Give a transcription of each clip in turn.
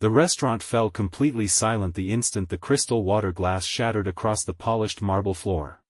The restaurant fell completely silent the instant the crystal water glass shattered across the polished marble floor.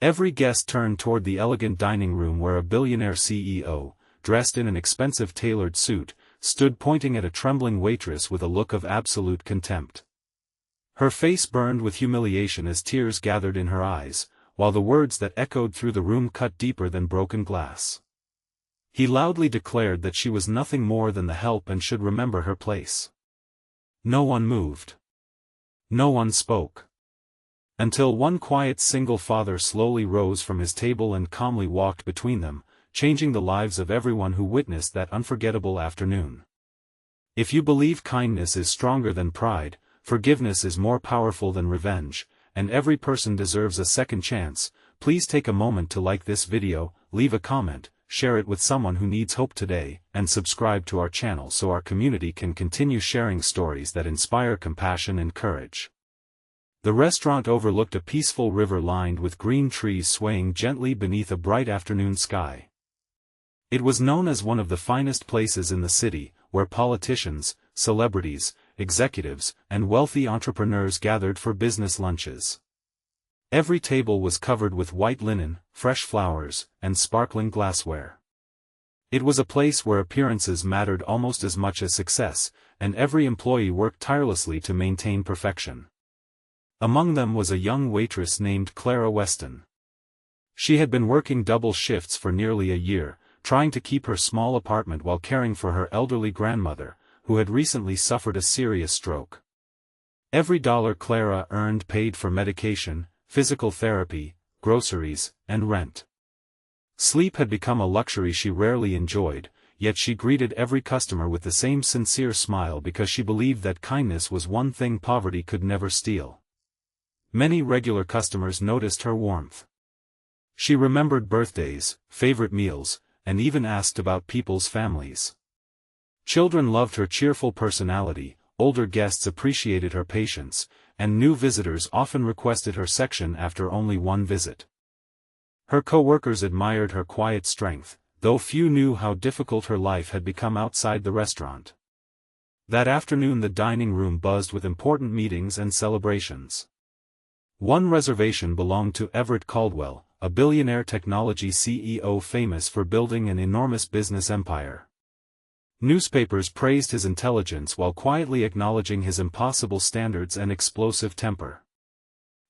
Every guest turned toward the elegant dining room where a billionaire CEO, dressed in an expensive tailored suit, stood pointing at a trembling waitress with a look of absolute contempt. Her face burned with humiliation as tears gathered in her eyes, while the words that echoed through the room cut deeper than broken glass. He loudly declared that she was nothing more than the help and should remember her place. No one moved. No one spoke. Until one quiet single father slowly rose from his table and calmly walked between them, changing the lives of everyone who witnessed that unforgettable afternoon. If you believe kindness is stronger than pride, forgiveness is more powerful than revenge, and every person deserves a second chance, please take a moment to like this video, leave a comment, share it with someone who needs hope today, and subscribe to our channel so our community can continue sharing stories that inspire compassion and courage. The restaurant overlooked a peaceful river lined with green trees swaying gently beneath a bright afternoon sky. It was known as one of the finest places in the city, where politicians, celebrities, executives, and wealthy entrepreneurs gathered for business lunches. Every table was covered with white linen, fresh flowers, and sparkling glassware. It was a place where appearances mattered almost as much as success, and every employee worked tirelessly to maintain perfection. Among them was a young waitress named Clara Weston. She had been working double shifts for nearly a year, trying to keep her small apartment while caring for her elderly grandmother, who had recently suffered a serious stroke. Every dollar Clara earned paid for medication, physical therapy, groceries, and rent. Sleep had become a luxury she rarely enjoyed, yet she greeted every customer with the same sincere smile because she believed that kindness was one thing poverty could never steal. Many regular customers noticed her warmth. She remembered birthdays, favorite meals, and even asked about people's families. Children loved her cheerful personality, older guests appreciated her patience, and new visitors often requested her section after only one visit. Her co-workers admired her quiet strength, though few knew how difficult her life had become outside the restaurant. That afternoon the dining room buzzed with important meetings and celebrations. One reservation belonged to Everett Caldwell, a billionaire technology CEO famous for building an enormous business empire. Newspapers praised his intelligence while quietly acknowledging his impossible standards and explosive temper.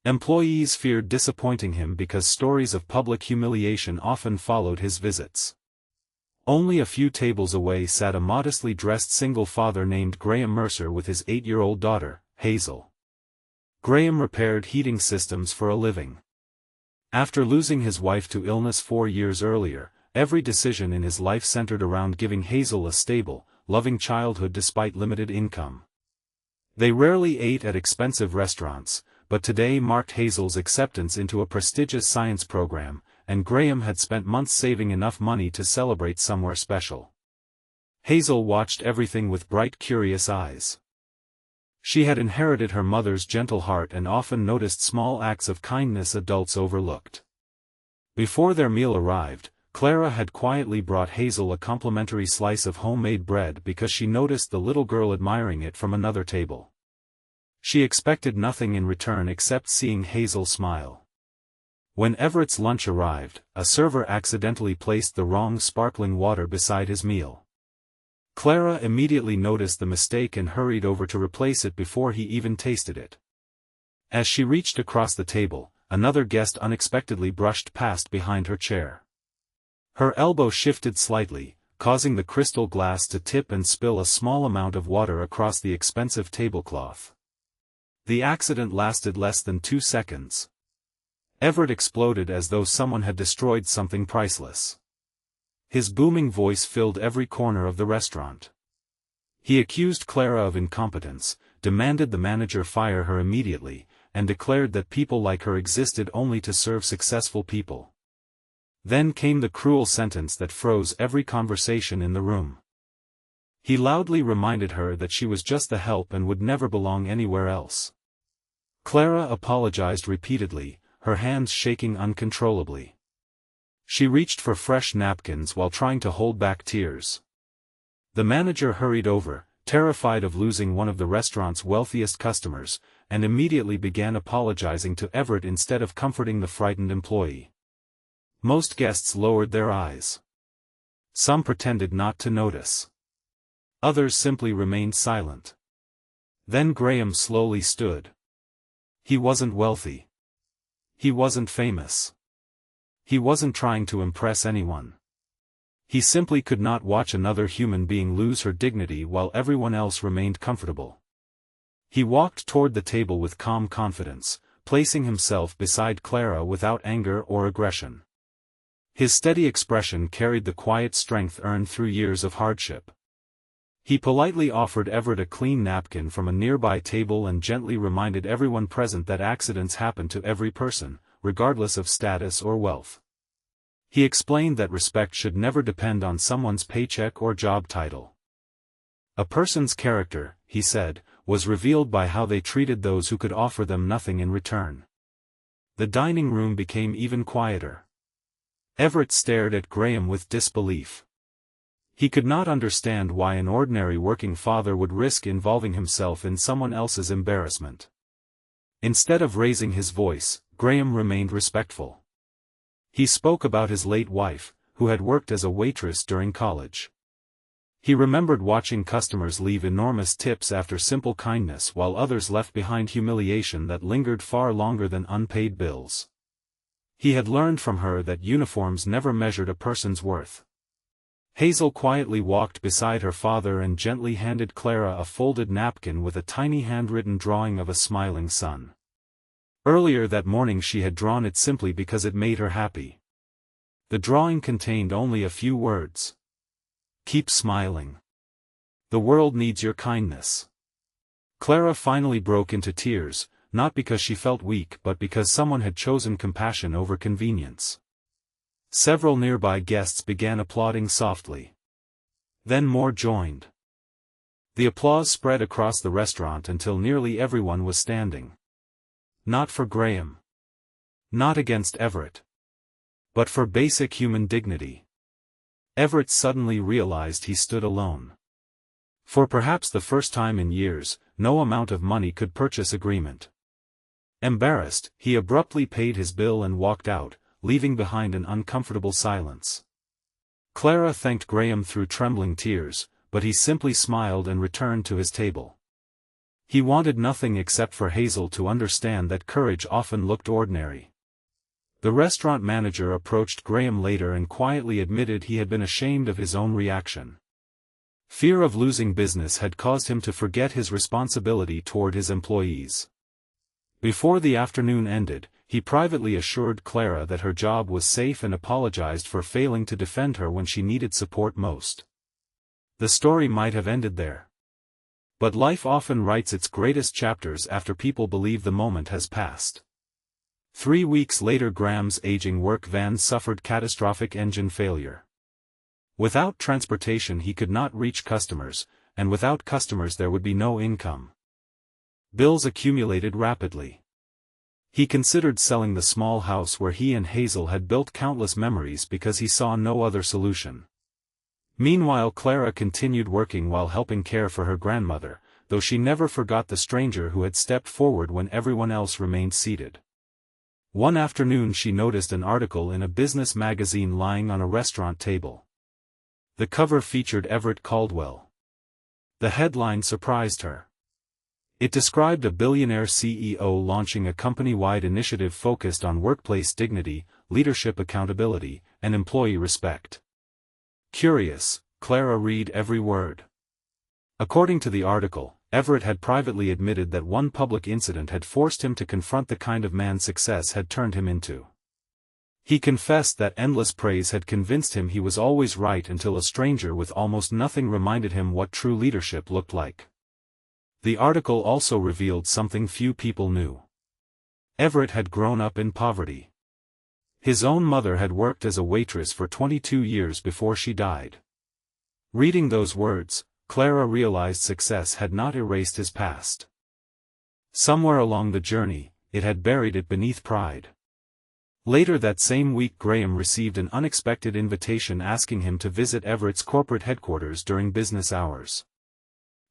Employees feared disappointing him because stories of public humiliation often followed his visits. Only a few tables away sat a modestly dressed single father named Graham Mercer with his 8-year-old daughter, Hazel. Graham repaired heating systems for a living. After losing his wife to illness 4 years earlier, every decision in his life centered around giving Hazel a stable, loving childhood despite limited income. They rarely ate at expensive restaurants, but today marked Hazel's acceptance into a prestigious science program, and Graham had spent months saving enough money to celebrate somewhere special. Hazel watched everything with bright, curious eyes. She had inherited her mother's gentle heart and often noticed small acts of kindness adults overlooked. Before their meal arrived, Clara had quietly brought Hazel a complimentary slice of homemade bread because she noticed the little girl admiring it from another table. She expected nothing in return except seeing Hazel smile. When Everett's lunch arrived, a server accidentally placed the wrong sparkling water beside his meal. Clara immediately noticed the mistake and hurried over to replace it before he even tasted it. As she reached across the table, another guest unexpectedly brushed past behind her chair. Her elbow shifted slightly, causing the crystal glass to tip and spill a small amount of water across the expensive tablecloth. The accident lasted less than 2 seconds. Everett exploded as though someone had destroyed something priceless. His booming voice filled every corner of the restaurant. He accused Clara of incompetence, demanded the manager fire her immediately, and declared that people like her existed only to serve successful people. Then came the cruel sentence that froze every conversation in the room. He loudly reminded her that she was just the help and would never belong anywhere else. Clara apologized repeatedly, her hands shaking uncontrollably. She reached for fresh napkins while trying to hold back tears. The manager hurried over, terrified of losing one of the restaurant's wealthiest customers, and immediately began apologizing to Everett instead of comforting the frightened employee. Most guests lowered their eyes. Some pretended not to notice. Others simply remained silent. Then Graham slowly stood. He wasn't wealthy. He wasn't famous. He wasn't trying to impress anyone. He simply could not watch another human being lose her dignity while everyone else remained comfortable. He walked toward the table with calm confidence, placing himself beside Clara without anger or aggression. His steady expression carried the quiet strength earned through years of hardship. He politely offered Everett a clean napkin from a nearby table and gently reminded everyone present that accidents happen to every person, regardless of status or wealth. He explained that respect should never depend on someone's paycheck or job title. A person's character, he said, was revealed by how they treated those who could offer them nothing in return. The dining room became even quieter. Everett stared at Graham with disbelief. He could not understand why an ordinary working father would risk involving himself in someone else's embarrassment. Instead of raising his voice, Graham remained respectful. He spoke about his late wife, who had worked as a waitress during college. He remembered watching customers leave enormous tips after simple kindness while others left behind humiliation that lingered far longer than unpaid bills. He had learned from her that uniforms never measured a person's worth. Hazel quietly walked beside her father and gently handed Clara a folded napkin with a tiny handwritten drawing of a smiling sun. Earlier that morning she had drawn it simply because it made her happy. The drawing contained only a few words. "Keep smiling. The world needs your kindness." Clara finally broke into tears, not because she felt weak but because someone had chosen compassion over convenience. Several nearby guests began applauding softly. Then more joined. The applause spread across the restaurant until nearly everyone was standing. Not for Graham. Not against Everett. But for basic human dignity. Everett suddenly realized he stood alone. For perhaps the first time in years, no amount of money could purchase agreement. Embarrassed, he abruptly paid his bill and walked out, leaving behind an uncomfortable silence. Clara thanked Graham through trembling tears, but he simply smiled and returned to his table. He wanted nothing except for Hazel to understand that courage often looked ordinary. The restaurant manager approached Graham later and quietly admitted he had been ashamed of his own reaction. Fear of losing business had caused him to forget his responsibility toward his employees. Before the afternoon ended, he privately assured Clara that her job was safe and apologized for failing to defend her when she needed support most. The story might have ended there. But life often writes its greatest chapters after people believe the moment has passed. 3 weeks later, Graham's aging work van suffered catastrophic engine failure. Without transportation he could not reach customers, and without customers there would be no income. Bills accumulated rapidly. He considered selling the small house where he and Hazel had built countless memories because he saw no other solution. Meanwhile, Clara continued working while helping care for her grandmother, though she never forgot the stranger who had stepped forward when everyone else remained seated. One afternoon she noticed an article in a business magazine lying on a restaurant table. The cover featured Everett Caldwell. The headline surprised her. It described a billionaire CEO launching a company-wide initiative focused on workplace dignity, leadership accountability, and employee respect. Curious, Clara read every word. According to the article, Everett had privately admitted that one public incident had forced him to confront the kind of man success had turned him into. He confessed that endless praise had convinced him he was always right until a stranger with almost nothing reminded him what true leadership looked like. The article also revealed something few people knew. Everett had grown up in poverty. His own mother had worked as a waitress for 22 years before she died. Reading those words, Clara realized success had not erased his past. Somewhere along the journey, it had buried it beneath pride. Later that same week, Graham received an unexpected invitation asking him to visit Everett's corporate headquarters during business hours.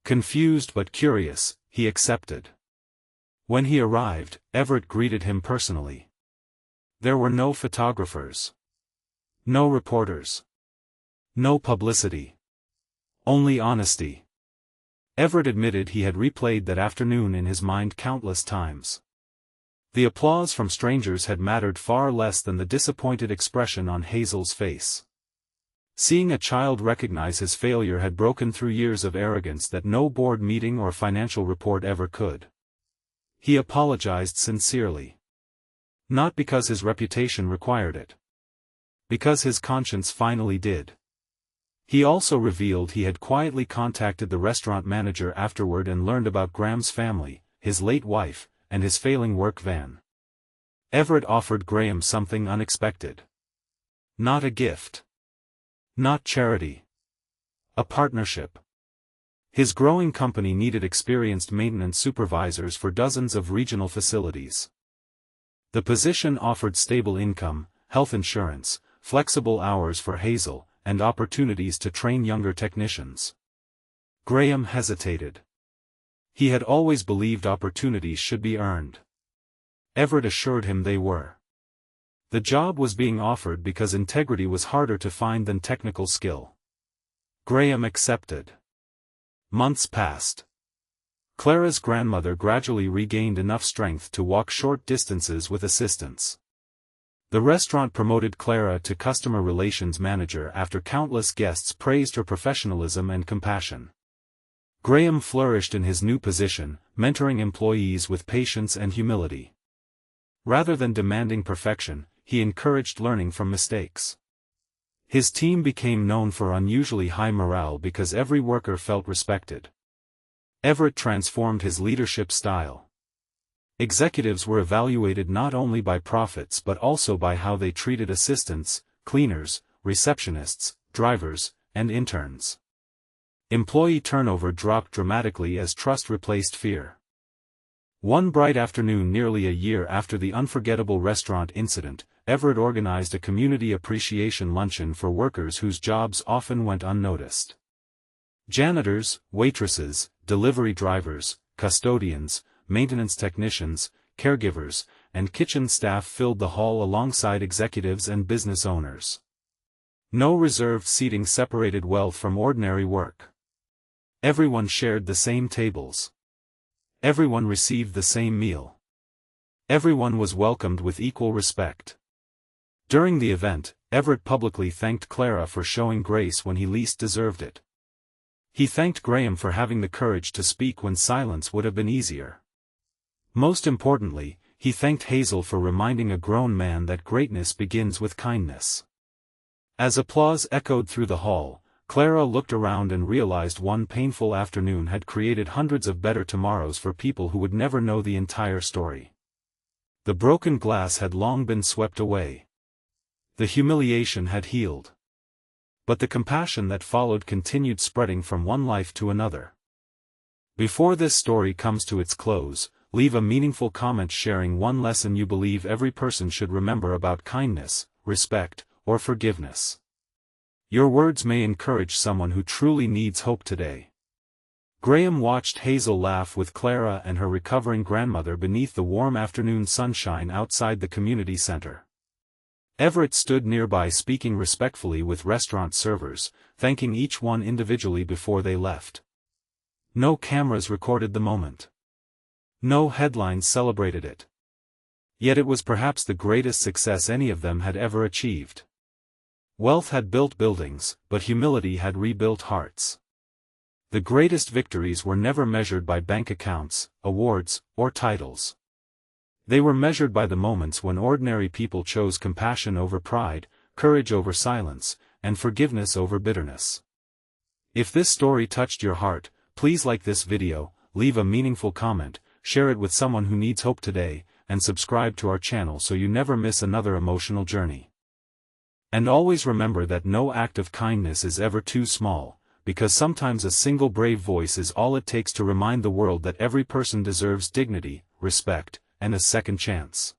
Confused but curious, he accepted. When he arrived, Everett greeted him personally. There were no photographers. No reporters. No publicity. Only honesty. Everett admitted he had replayed that afternoon in his mind countless times. The applause from strangers had mattered far less than the disappointed expression on Hazel's face. Seeing a child recognize his failure had broken through years of arrogance that no board meeting or financial report ever could. He apologized sincerely. Not because his reputation required it. Because his conscience finally did. He also revealed he had quietly contacted the restaurant manager afterward and learned about Graham's family, his late wife, and his failing work van. Everett offered Graham something unexpected. Not a gift. Not charity. A partnership. His growing company needed experienced maintenance supervisors for dozens of regional facilities. The position offered stable income, health insurance, flexible hours for Hazel, and opportunities to train younger technicians. Graham hesitated. He had always believed opportunities should be earned. Everett assured him they were. The job was being offered because integrity was harder to find than technical skill. Graham accepted. Months passed. Clara's grandmother gradually regained enough strength to walk short distances with assistance. The restaurant promoted Clara to customer relations manager after countless guests praised her professionalism and compassion. Graham flourished in his new position, mentoring employees with patience and humility. Rather than demanding perfection, he encouraged learning from mistakes. His team became known for unusually high morale because every worker felt respected. Everett transformed his leadership style. Executives were evaluated not only by profits but also by how they treated assistants, cleaners, receptionists, drivers, and interns. Employee turnover dropped dramatically as trust replaced fear. One bright afternoon nearly a year after the unforgettable restaurant incident, Everett organized a community appreciation luncheon for workers whose jobs often went unnoticed. Janitors, waitresses, delivery drivers, custodians, maintenance technicians, caregivers, and kitchen staff filled the hall alongside executives and business owners. No reserved seating separated wealth from ordinary work. Everyone shared the same tables. Everyone received the same meal. Everyone was welcomed with equal respect. During the event, Everett publicly thanked Clara for showing grace when he least deserved it. He thanked Graham for having the courage to speak when silence would have been easier. Most importantly, he thanked Hazel for reminding a grown man that greatness begins with kindness. As applause echoed through the hall, Clara looked around and realized one painful afternoon had created hundreds of better tomorrows for people who would never know the entire story. The broken glass had long been swept away. The humiliation had healed. But the compassion that followed continued spreading from one life to another. Before this story comes to its close, leave a meaningful comment sharing one lesson you believe every person should remember about kindness, respect, or forgiveness. Your words may encourage someone who truly needs hope today. Graham watched Hazel laugh with Clara and her recovering grandmother beneath the warm afternoon sunshine outside the community center. Everett stood nearby speaking respectfully with restaurant servers, thanking each one individually before they left. No cameras recorded the moment. No headlines celebrated it. Yet it was perhaps the greatest success any of them had ever achieved. Wealth had built buildings, but humility had rebuilt hearts. The greatest victories were never measured by bank accounts, awards, or titles. They were measured by the moments when ordinary people chose compassion over pride, courage over silence, and forgiveness over bitterness. If this story touched your heart, please like this video, leave a meaningful comment, share it with someone who needs hope today, and subscribe to our channel so you never miss another emotional journey. And always remember that no act of kindness is ever too small, because sometimes a single brave voice is all it takes to remind the world that every person deserves dignity, respect, and a second chance.